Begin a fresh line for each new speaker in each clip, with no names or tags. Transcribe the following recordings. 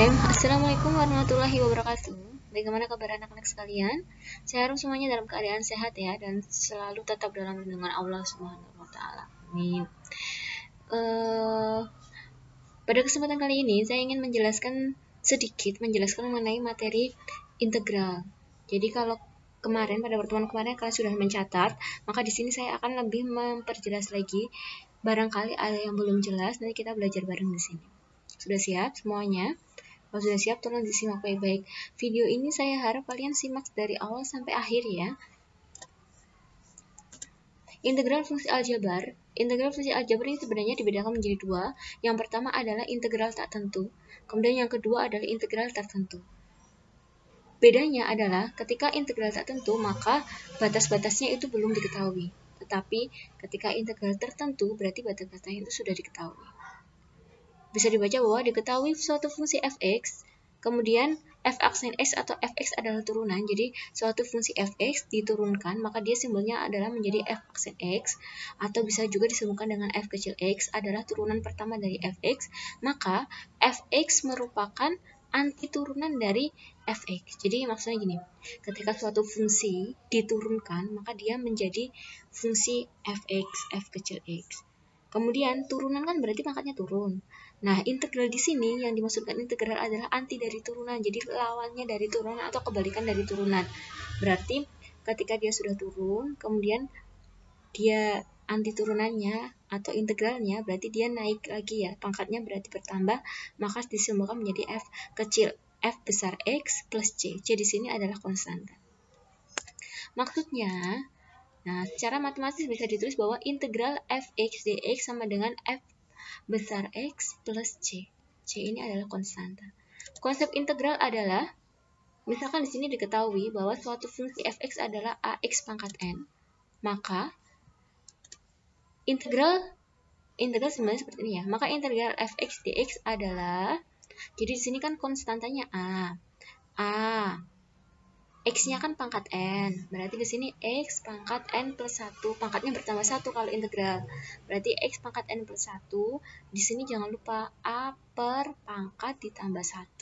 Assalamualaikum warahmatullahi wabarakatuh. Bagaimana kabar anak-anak sekalian? Saya harap semuanya dalam keadaan sehat ya, dan selalu tetap dalam lindungan Allah Subhanahu wa Ta'ala. Amin. Pada kesempatan kali ini, saya ingin menjelaskan mengenai materi integral. Jadi kalau kemarin, pada pertemuan kemarin kalian sudah mencatat, maka di sini saya akan lebih memperjelas lagi. Barangkali ada yang belum jelas, nanti kita belajar bareng di sini. Sudah siap semuanya? Kalau sudah siap, tolong disimak baik-baik. Video ini saya harap kalian simak dari awal sampai akhir ya. Integral fungsi aljabar. Integral fungsi aljabar ini sebenarnya dibedakan menjadi dua. Yang pertama adalah integral tak tentu. Kemudian yang kedua adalah integral tertentu. Bedanya adalah ketika integral tak tentu, maka batas-batasnya itu belum diketahui. Tetapi ketika integral tertentu, berarti batas-batasnya itu sudah diketahui. Bisa dibaca bahwa diketahui suatu fungsi fx, kemudian f aksen x atau fx adalah turunan. Jadi suatu fungsi fx diturunkan, maka dia simbolnya adalah menjadi f aksen x, atau bisa juga disebutkan dengan f kecil x adalah turunan pertama dari fx, maka fx merupakan anti turunan dari fx. Jadi maksudnya gini, ketika suatu fungsi diturunkan, maka dia menjadi fungsi fx, f kecil x. Kemudian turunan kan berarti pangkatnya turun. Nah, integral di sini yang dimaksudkan integral adalah anti dari turunan. Jadi lawannya dari turunan atau kebalikan dari turunan. Berarti ketika dia sudah turun, kemudian dia anti turunannya atau integralnya, berarti dia naik lagi ya. Pangkatnya berarti bertambah, maka disimbolkan menjadi f kecil, f besar x plus c. C di sini adalah konstanta. Maksudnya, nah, secara matematis bisa ditulis bahwa integral fx dx sama dengan f besar x plus c. C ini adalah konstanta. Konsep integral adalah, misalkan di sini diketahui bahwa suatu fungsi fx adalah ax pangkat n, maka integral sebenarnya seperti ini ya. Maka integral fx dx adalah, jadi di sini kan konstantanya a. X-nya kan pangkat n, berarti di sini x pangkat n plus 1, pangkatnya bertambah 1 kalau integral. Berarti x pangkat n plus 1, di sini jangan lupa a per pangkat ditambah 1,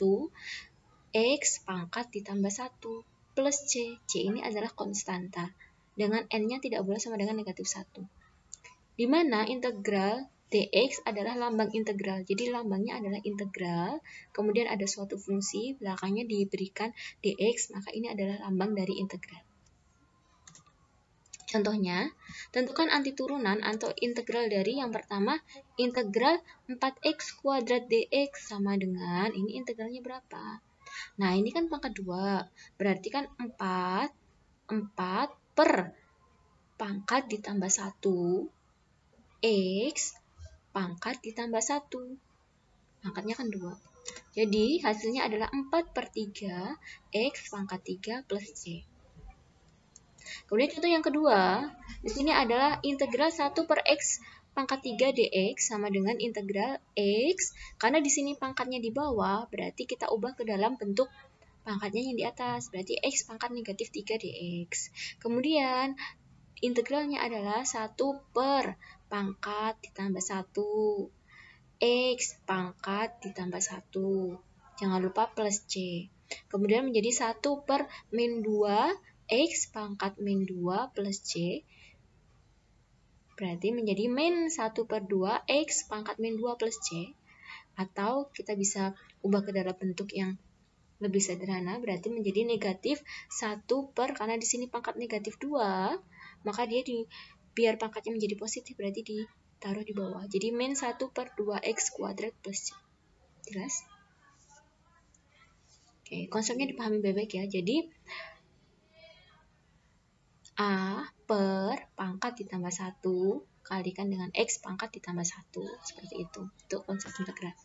x pangkat ditambah 1 plus c. C ini adalah konstanta, dengan n-nya tidak boleh sama dengan negatif 1. Di mana integral dx adalah lambang integral. Jadi lambangnya adalah integral, kemudian ada suatu fungsi, belakangnya diberikan dx, maka ini adalah lambang dari integral. Contohnya, tentukan anti turunan atau integral dari yang pertama, integral 4x kuadrat dx sama dengan, ini integralnya berapa? Nah, ini kan pangkat 2, berarti kan 4 per pangkat ditambah 1, x pangkat ditambah 1. Pangkatnya kan 2. Jadi hasilnya adalah 4 per 3 x pangkat 3 plus c. Kemudian contoh yang kedua, di sini adalah integral 1 per x pangkat 3 dx sama dengan integral x. Karena di sini pangkatnya di bawah, berarti kita ubah ke dalam bentuk pangkatnya yang di atas. Berarti x pangkat negatif 3 dx. Kemudian integralnya adalah 1 per pangkat ditambah 1, x pangkat ditambah 1, jangan lupa plus c. Kemudian menjadi 1 per min 2, x pangkat min 2 plus c, berarti menjadi min 1 per 2, x pangkat min 2 plus c. Atau kita bisa ubah ke dalam bentuk yang lebih sederhana, berarti menjadi negatif 1 per, karena di sini pangkat negatif 2, maka dia biar pangkatnya menjadi positif, berarti ditaruh di bawah. Jadi min 1 per 2x kuadrat plus c. Jelas? Oke, konsepnya dipahami baik-baik ya. Jadi a per pangkat ditambah 1 kalikan dengan x pangkat ditambah 1. Seperti itu. Itu konsep integral.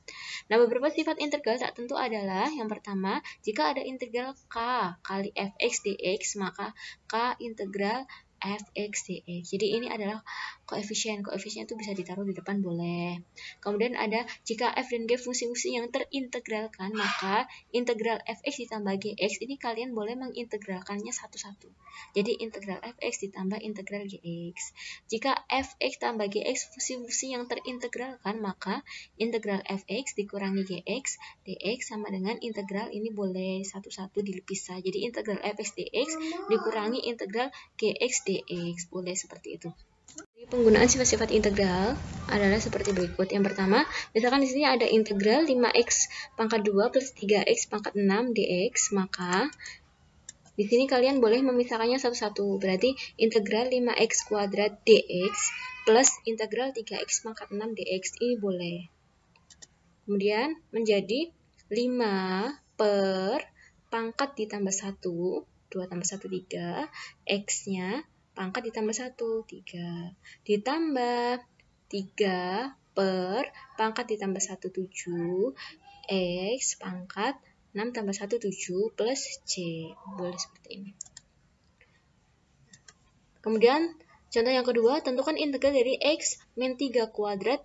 Nah, beberapa sifat integral tak tentu adalah, yang pertama, jika ada integral k kali fx dx, maka k integral fx dx. Jadi ini adalah koefisien. Koefisien itu bisa ditaruh di depan boleh. Kemudian ada jika f dan g fungsi-fungsi yang terintegralkan, maka integral fx ditambah gx ini kalian boleh mengintegralkannya satu-satu. Jadi integral fx ditambah integral gx. Jika fx tambah gx fungsi-fungsi yang terintegralkan, maka integral fx dikurangi gx dx sama dengan integral ini boleh satu-satu dipisah. Jadi integral fx dx dikurangi integral gx dx, boleh seperti itu. Jadi penggunaan sifat-sifat integral adalah seperti berikut. Yang pertama, misalkan di sini ada integral 5x pangkat 2 plus 3x pangkat 6 dx, maka di sini kalian boleh memisahkannya satu-satu. Berarti integral 5x kuadrat dx plus integral 3x pangkat 6 dx ini boleh. Kemudian menjadi 5 per pangkat ditambah 1, 2 tambah 1, 3, x-nya pangkat ditambah 1, 3, ditambah 3 per pangkat ditambah 1, 7, x pangkat 6 tambah 1, 7 plus c. Boleh seperti ini. Kemudian contoh yang kedua, tentukan integral dari x min 3 kuadrat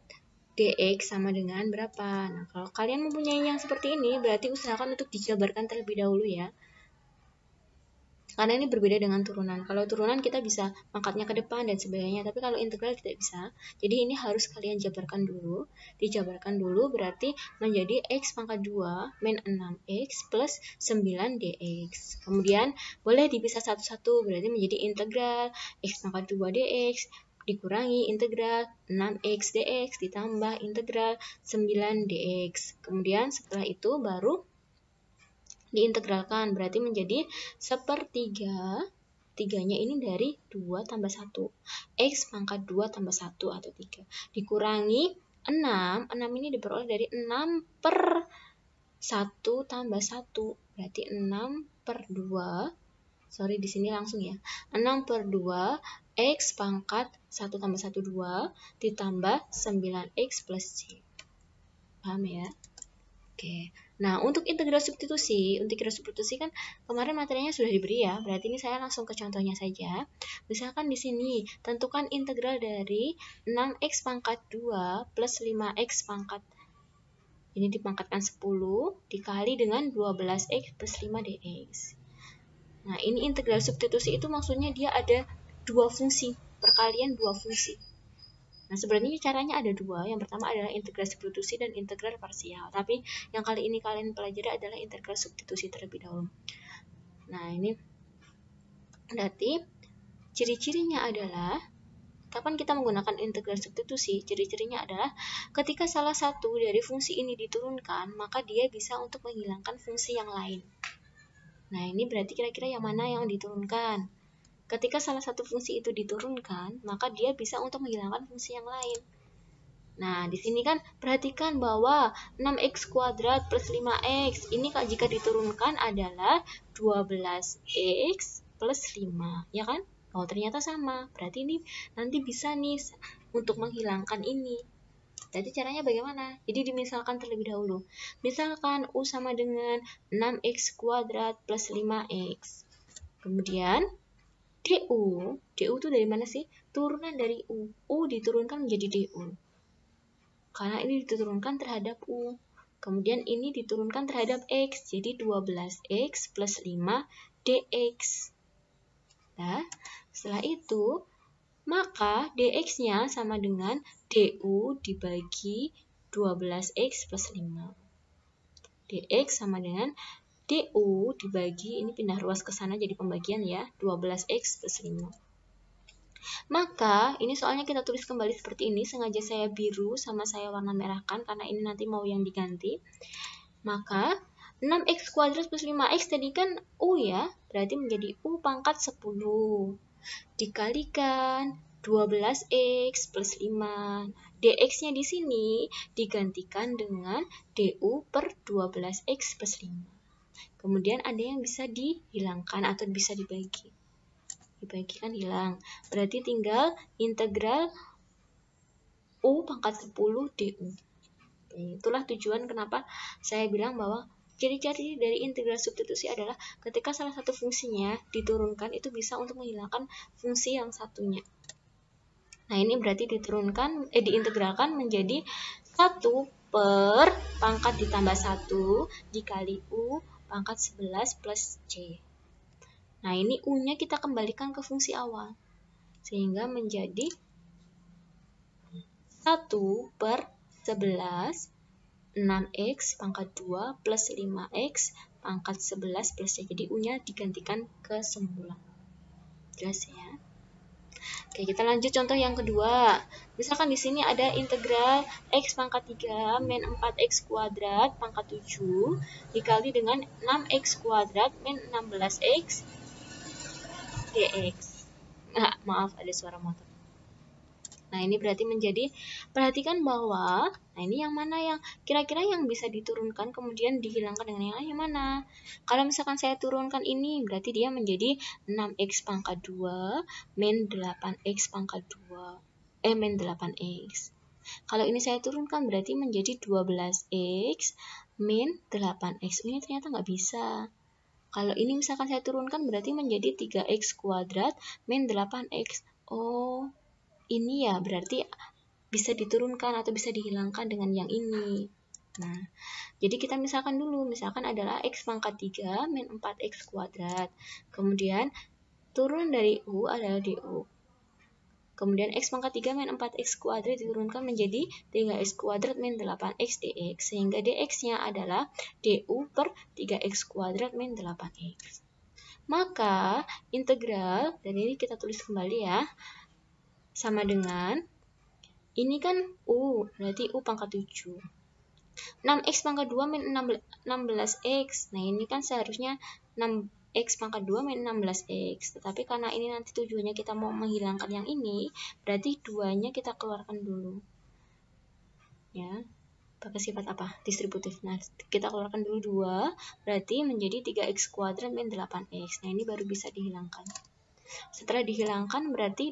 dx sama dengan berapa? Nah, kalau kalian mempunyai yang seperti ini, berarti usahakan untuk dijabarkan terlebih dahulu ya. Karena ini berbeda dengan turunan. Kalau turunan kita bisa angkatnya ke depan dan sebagainya, tapi kalau integral tidak bisa. Jadi ini harus kalian jabarkan dulu. Dijabarkan dulu berarti menjadi x pangkat 2 min 6x plus 9 dx. Kemudian boleh dipisah satu-satu, berarti menjadi integral x pangkat 2 dx dikurangi integral 6x dx ditambah integral 9 dx. Kemudian setelah itu baru diintegralkan, berarti menjadi sepertiga. Tiganya ini dari 2 tambah 1. X pangkat 2 tambah 1 atau 3. Dikurangi 6. 6 ini diperoleh dari 6 per 1 tambah 1. Berarti 6 per 2. Sorry, di sini langsung ya. 6 per 2 x pangkat 1 tambah 1, 2 ditambah 9x plus c. Paham ya? Oke. Nah, untuk integral substitusi kan kemarin materinya sudah diberi ya. Berarti ini saya langsung ke contohnya saja. Misalkan di sini tentukan integral dari 6x pangkat 2 plus 5x pangkat ini dipangkatkan 10 dikali dengan 12x plus 5 dx. Nah, ini integral substitusi itu maksudnya dia ada dua fungsi, perkalian dua fungsi. Nah, sebenarnya caranya ada dua. Yang pertama adalah integral substitusi dan integral parsial. Tapi yang kali ini kalian pelajari adalah integral substitusi terlebih dahulu. Nah, ini berarti ciri-cirinya adalah kapan kita menggunakan integral substitusi? Ciri-cirinya adalah ketika salah satu dari fungsi ini diturunkan, maka dia bisa untuk menghilangkan fungsi yang lain. Nah, ini berarti kira-kira yang mana yang diturunkan? Ketika salah satu fungsi itu diturunkan, maka dia bisa untuk menghilangkan fungsi yang lain. Nah, di sini kan perhatikan bahwa 6x kuadrat plus 5x ini jika diturunkan adalah 12x plus 5, ya kan? Oh, ternyata sama. Berarti ini nanti bisa nih untuk menghilangkan ini. Jadi caranya bagaimana? Jadi dimisalkan terlebih dahulu. Misalkan U sama dengan 6x kuadrat plus 5x. Kemudian DU itu dari mana sih? Turunan dari U. U diturunkan menjadi DU. Karena ini diturunkan terhadap U. Kemudian ini diturunkan terhadap X. Jadi 12X plus 5 DX. Nah, setelah itu, maka DX-nya sama dengan DU dibagi 12X plus 5. DX sama dengan DU dibagi, ini pindah ruas ke sana jadi pembagian ya, 12X plus 5. Maka, ini soalnya kita tulis kembali seperti ini, sengaja saya biru sama saya warna merahkan, karena ini nanti mau yang diganti. Maka, 6x kuadrat plus 5x tadi kan U ya, berarti menjadi U pangkat 10. Dikalikan 12x plus 5. dx-nya di sini digantikan dengan du per 12x plus 5. Kemudian ada yang bisa dihilangkan atau bisa dibagi. Dibagikan hilang. Berarti tinggal integral u pangkat 10 du. Itulah tujuan kenapa saya bilang bahwa Ciri-ciri dari integral substitusi adalah ketika salah satu fungsinya diturunkan itu bisa untuk menghilangkan fungsi yang satunya. Nah, ini berarti diintegralkan menjadi 1 per pangkat ditambah 1 dikali U pangkat 11 plus C. Nah, ini U-nya kita kembalikan ke fungsi awal. Sehingga menjadi 1 per 11 6x pangkat 2 plus 5x pangkat 11 plus C. Jadi U-nya digantikan ke semula. Jelas ya? Oke, kita lanjut contoh yang kedua. Misalkan di sini ada integral x pangkat 3 min 4x kuadrat pangkat 7 dikali dengan 6x kuadrat min 16x dx. Nah, maaf ada suara motor. Nah, ini berarti perhatikan bahwa, nah ini yang mana yang kira-kira yang bisa diturunkan kemudian dihilangkan dengan yang mana? Kalau misalkan saya turunkan ini, berarti dia menjadi 6x pangkat 2 min 8x pangkat 2, min 8x. Kalau ini saya turunkan berarti menjadi 12x min 8x. Ini ternyata nggak bisa. Kalau ini misalkan saya turunkan berarti menjadi 3x kuadrat min 8x. Oh, ini ya berarti bisa diturunkan atau bisa dihilangkan dengan yang ini. Nah, jadi kita misalkan adalah x pangkat 3 min 4x kuadrat. Kemudian turun dari U adalah du. Kemudian x pangkat 3 min 4x kuadrat diturunkan menjadi 3x kuadrat min 8x dx. Sehingga dx-nya adalah du per 3x kuadrat min 8x. Maka integral, dan ini kita tulis kembali ya, sama dengan ini kan U, berarti U pangkat 7. 6x pangkat 2 min 16x. Nah, ini kan seharusnya 6x pangkat 2 min 16x. Tetapi karena ini nanti tujuannya kita mau menghilangkan yang ini, berarti 2-nya kita keluarkan dulu. Ya, pakai sifat apa? Distributif. Nah, kita keluarkan dulu 2, berarti menjadi 3x kuadrat min 8x. Nah, ini baru bisa dihilangkan. Setelah dihilangkan, berarti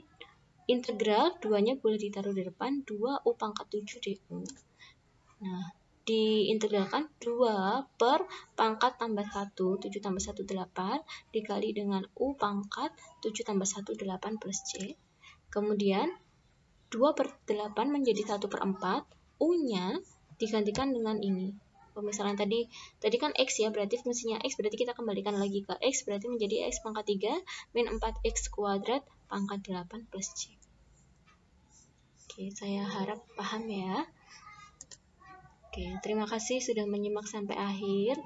integral 2-nya boleh ditaruh di depan, 2 U pangkat 7 du. Nah, diintegralkan 2 per pangkat tambah 1, 7 tambah 1, 8, dikali dengan U pangkat 7 tambah 1, 8 plus C. Kemudian, 2 per 8 menjadi 1 per 4, U-nya digantikan dengan ini. Misalnya tadi kan X ya, berarti fungsinya X, berarti kita kembalikan lagi ke X, berarti menjadi X pangkat 3 min 4X kuadrat pangkat 8 plus C. Oke, saya harap paham ya. Oke, terima kasih sudah menyimak sampai akhir.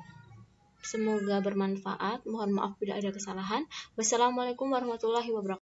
Semoga bermanfaat. Mohon maaf bila ada kesalahan. Wassalamualaikum warahmatullahi wabarakatuh.